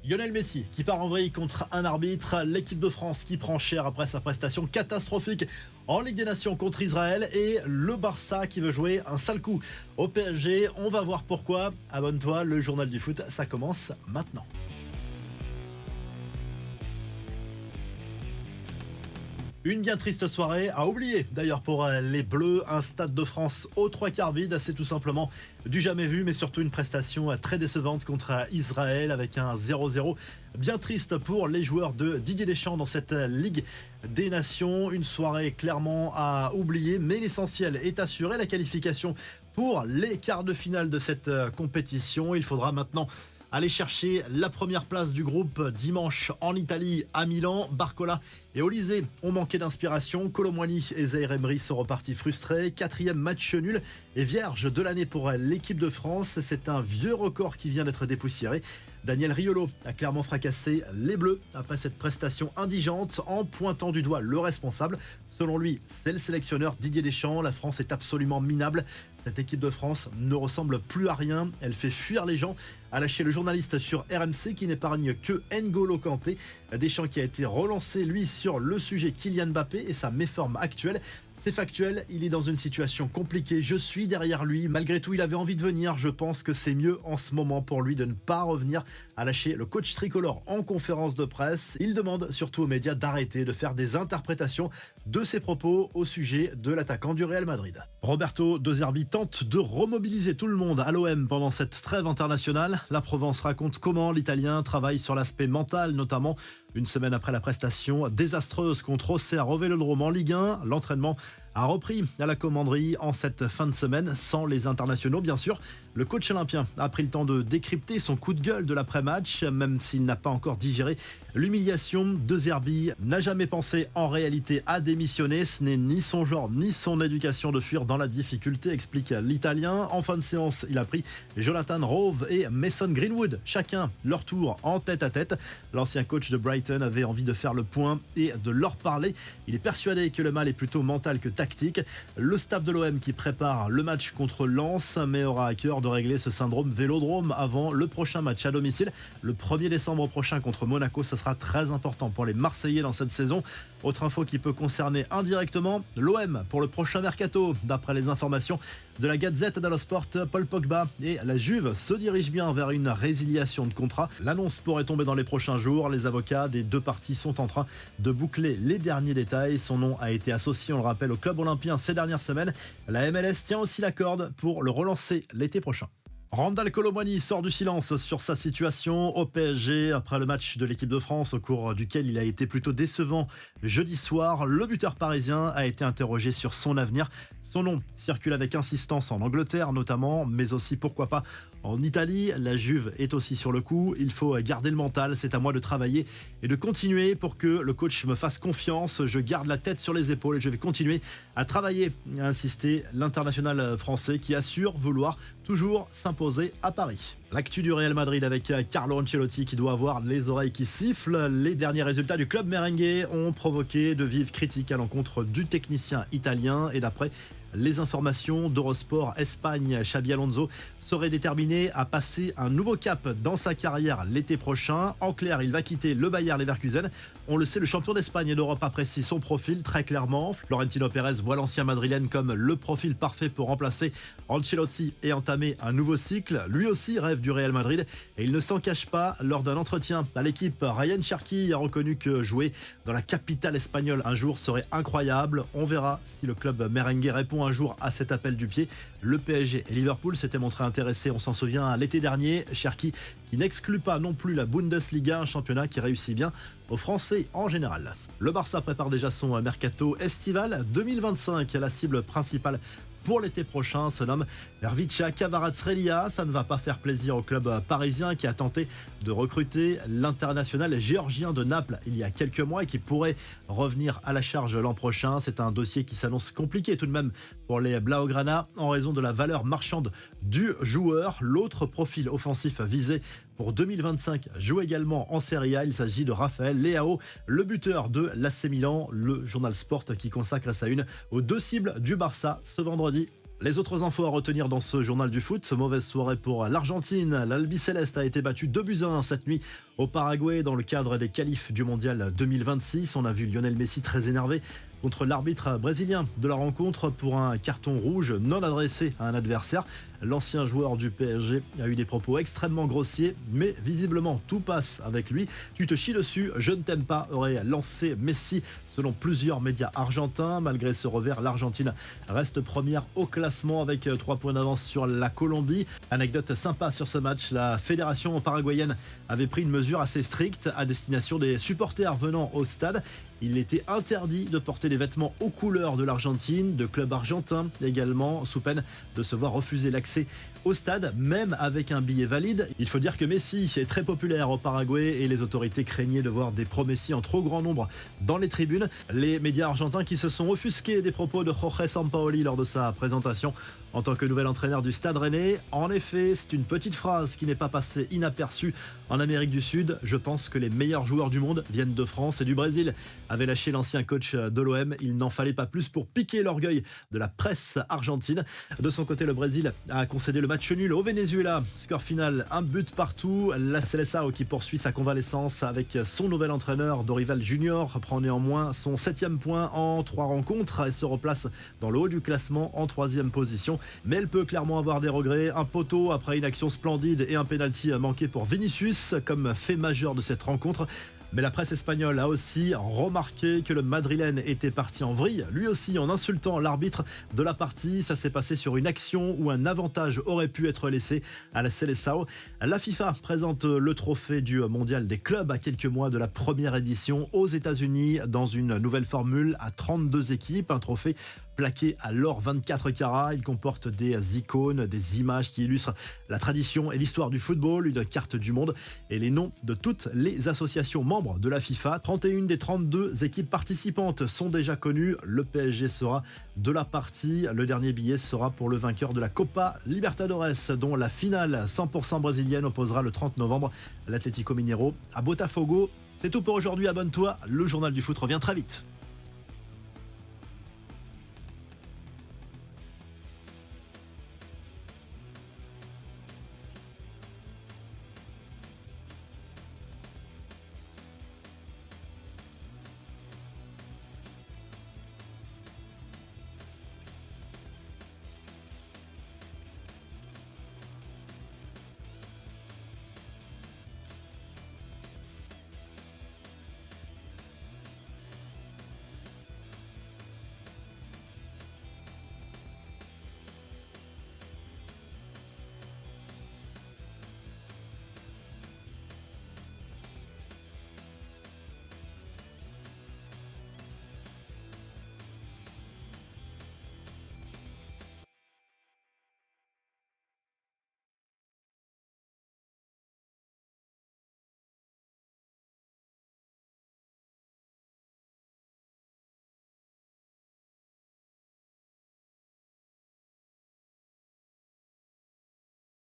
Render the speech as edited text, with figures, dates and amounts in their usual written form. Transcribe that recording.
Lionel Messi qui part en vrille contre un arbitre, l'équipe de France qui prend cher après sa prestation catastrophique en Ligue des Nations contre Israël et le Barça qui veut jouer un sale coup au PSG. On va voir pourquoi. Abonne-toi, le journal du foot, ça commence maintenant. Une bien triste soirée à oublier d'ailleurs pour les Bleus, un stade de France aux trois quarts vide, c'est tout simplement du jamais vu, mais surtout une prestation très décevante contre Israël avec un 0-0. Bien triste pour les joueurs de Didier Deschamps dans cette Ligue des Nations, une soirée clairement à oublier, mais l'essentiel est assuré, la qualification pour les quarts de finale de cette compétition. Il faudra maintenant aller chercher la première place du groupe dimanche en Italie à Milan. Barcola et Olise ont manqué d'inspiration. Kolo Muani et Zaïre Emery sont repartis frustrés. Quatrième match nul et vierge de l'année pour l'équipe de France. C'est un vieux record qui vient d'être dépoussiéré. Daniel Riolo a clairement fracassé les Bleus après cette prestation indigente en pointant du doigt le responsable. Selon lui, c'est le sélectionneur Didier Deschamps. La France est absolument minable. Cette équipe de France ne ressemble plus à rien. Elle fait fuir les gens, a lâché le journaliste sur RMC qui n'épargne que N'Golo Kanté. Deschamps qui a été relancé, lui, sur le sujet Kylian Mbappé et sa méforme actuelle. C'est factuel, il est dans une situation compliquée, je suis derrière lui. Malgré tout, il avait envie de venir. Je pense que c'est mieux en ce moment pour lui de ne pas revenir, a lâché le coach tricolore en conférence de presse. Il demande surtout aux médias d'arrêter de faire des interprétations de ses propos au sujet de l'attaquant du Real Madrid. Roberto De Zerbi tente de remobiliser tout le monde à l'OM pendant cette trêve internationale. La Provence raconte comment l'Italien travaille sur l'aspect mental, notamment une semaine après la prestation désastreuse contre Auxerre au Vélodrome en Ligue 1. L'entraînement a repris à la commanderie en cette fin de semaine, sans les internationaux bien sûr. Le coach olympien a pris le temps de décrypter son coup de gueule de l'après-match, même s'il n'a pas encore digéré l'humiliation. De Zerbi n'a jamais pensé en réalité à démissionner. Ce n'est ni son genre ni son éducation de fuir dans la difficulté, explique l'Italien. En fin de séance, il a pris Jonathan Rove et Mason Greenwood, chacun leur tour en tête-à-tête. L'ancien coach de Brighton avait envie de faire le point et de leur parler. Il est persuadé que le mal est plutôt mental que tactique. Le staff de l'OM qui prépare le match contre Lens, mais aura à cœur de régler ce syndrome Vélodrome avant le prochain match à domicile. Le 1er décembre prochain contre Monaco, ce sera très important pour les Marseillais dans cette saison. Autre info qui peut concerner indirectement l'OM pour le prochain mercato. D'après les informations de la Gazette dello Sport, Paul Pogba et la Juve se dirigent bien vers une résiliation de contrat. L'annonce pourrait tomber dans les prochains jours. Les avocats des deux parties sont en train de boucler les derniers détails. Son nom a été associé, on le rappelle, au club olympien ces dernières semaines. La MLS tient aussi la corde pour le relancer l'été prochain. Randal Kolo Muani sort du silence sur sa situation au PSG après le match de l'équipe de France au cours duquel il a été plutôt décevant jeudi soir. Le buteur parisien a été interrogé sur son avenir. Son nom circule avec insistance en Angleterre notamment, mais aussi pourquoi pas en Italie. La Juve est aussi sur le coup. Il faut garder le mental, c'est à moi de travailler et de continuer pour que le coach me fasse confiance. Je garde la tête sur les épaules et je vais continuer à travailler, a insisté l'international français qui assure vouloir toujours s'imposer à Paris. L'actu du Real Madrid avec Carlo Ancelotti qui doit avoir les oreilles qui sifflent. Les derniers résultats du club merengue ont provoqué de vives critiques à l'encontre du technicien italien et d'après les informations d'Eurosport Espagne, Xabi Alonso serait déterminé à passer un nouveau cap dans sa carrière l'été prochain. En clair, il va quitter le Bayer Leverkusen. On le sait, le champion d'Espagne et d'Europe apprécie son profil très clairement. Florentino Pérez voit l'ancien madrilène comme le profil parfait pour remplacer Ancelotti et entamer un nouveau cycle. Lui aussi rêve du Real Madrid et il ne s'en cache pas. Lors d'un entretien à l'équipe, Ryan Cherki a reconnu que jouer dans la capitale espagnole un jour serait incroyable. On verra si le club merengue répond un jour à cet appel du pied. Le PSG et Liverpool s'étaient montrés intéressés, on s'en souvient, l'été dernier. Cherki qui n'exclut pas non plus la Bundesliga, un championnat qui réussit bien aux Français en général. Le Barça prépare déjà son mercato estival 2025, la cible principale pour l'été prochain se nomme Vervica Kvaratskhelia. Ça ne va pas faire plaisir au club parisien qui a tenté de recruter l'international géorgien de Naples il y a quelques mois et qui pourrait revenir à la charge l'an prochain. C'est un dossier qui s'annonce compliqué tout de même pour les Blaugrana en raison de la valeur marchande du joueur. L'autre profil offensif visé pour 2025 joue également en Serie A. Il s'agit de Raphaël Leao, le buteur de l'AC Milan. Le journal Sport qui consacre sa une aux deux cibles du Barça ce vendredi. Les autres infos à retenir dans ce journal du foot, mauvaise soirée pour l'Argentine. L'Albiceleste a été battue 2-1 cette nuit Au Paraguay, dans le cadre des qualifs du mondial 2026, on a vu Lionel Messi très énervé contre l'arbitre brésilien de la rencontre pour un carton rouge non adressé à un adversaire. L'ancien joueur du PSG a eu des propos extrêmement grossiers, mais visiblement tout passe avec lui. Tu te chies dessus, je ne t'aime pas, aurait lancé Messi selon plusieurs médias argentins. Malgré ce revers, l'Argentine reste première au classement avec 3 points d'avance sur la Colombie. Anecdote sympa sur ce match, la fédération paraguayenne avait pris une mesure assez stricte à destination des supporters venant au stade. Il était interdit de porter des vêtements aux couleurs de l'Argentine, de clubs argentins également, sous peine de se voir refuser l'accès au stade, même avec un billet valide. Il faut dire que Messi est très populaire au Paraguay et les autorités craignaient de voir des pro-Messi en trop grand nombre dans les tribunes. Les médias argentins qui se sont offusqués des propos de Jorge Sampaoli lors de sa présentation en tant que nouvel entraîneur du Stade Rennais. En effet, c'est une petite phrase qui n'est pas passée inaperçue en Amérique du Sud. Je pense que les meilleurs joueurs du monde viennent de France et du Brésil, avait lâché l'ancien coach de l'OM. Il n'en fallait pas plus pour piquer l'orgueil de la presse argentine. De son côté, le Brésil a concédé le match nul au Venezuela. Score final, un but partout. La Seleção qui poursuit sa convalescence avec son nouvel entraîneur, Dorival Junior, prend néanmoins son 7e point en 3 rencontres et se replace dans le haut du classement en 3e position. Mais elle peut clairement avoir des regrets. Un poteau après une action splendide et un pénalty manqué pour Vinicius comme fait majeur de cette rencontre. Mais la presse espagnole a aussi remarqué que le Madrilène était parti en vrille, lui aussi en insultant l'arbitre de la partie. Ça s'est passé sur une action où un avantage aurait pu être laissé à la Seleção. La FIFA présente le trophée du mondial des clubs à quelques mois de la première édition aux États-Unis dans une nouvelle formule à 32 équipes. Un trophée plaqué à l'or 24 carats. Il comporte des icônes, des images qui illustrent la tradition et l'histoire du football, une carte du monde et les noms de toutes les associations membres de la FIFA. 31 des 32 équipes participantes sont déjà connues. Le PSG sera de la partie. Le dernier billet sera pour le vainqueur de la Copa Libertadores, dont la finale 100% brésilienne opposera le 30 novembre l'Atlético Mineiro à Botafogo. C'est tout pour aujourd'hui, abonne-toi, le journal du foot revient très vite.